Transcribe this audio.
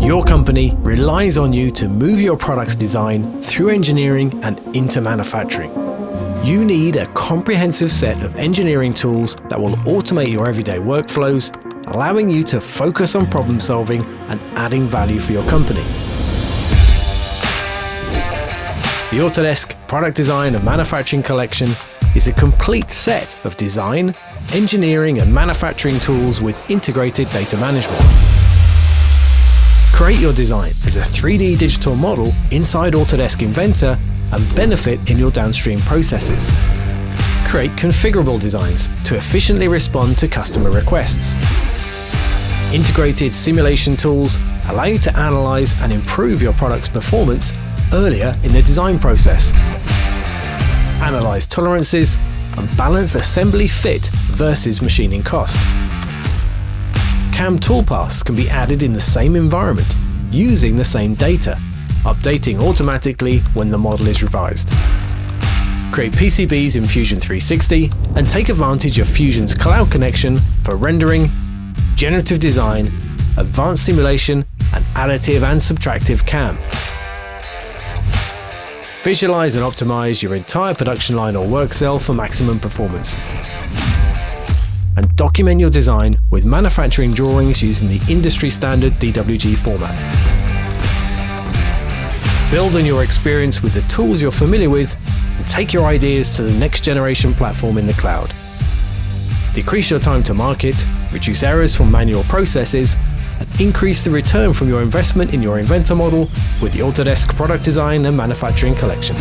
Your company relies on you to move your product's design through engineering and into manufacturing. You need a comprehensive set of engineering tools that will automate your everyday workflows, allowing you to focus on problem solving and adding value for your company. The Autodesk Product Design and Manufacturing Collection is a complete set of design, engineering and manufacturing tools with integrated data management. Create your design as a 3D digital model inside Autodesk Inventor and benefit in your downstream processes. Create configurable designs to efficiently respond to customer requests. Integrated simulation tools allow you to analyze and improve your product's performance earlier in the design process. Analyze tolerances and balance assembly fit versus machining cost. CAM toolpaths can be added in the same environment, using the same data, updating automatically when the model is revised. Create PCBs in Fusion 360 and take advantage of Fusion's cloud connection for rendering, generative design, advanced simulation, and additive and subtractive CAM. Visualize and optimize your entire production line or work cell for maximum performance. And document your design with manufacturing drawings using the industry standard DWG format. Build on your experience with the tools you're familiar with and take your ideas to the next generation platform in the cloud. Decrease your time to market, reduce errors from manual processes, and increase the return from your investment in your Inventor model with the Autodesk Product Design and Manufacturing Collection.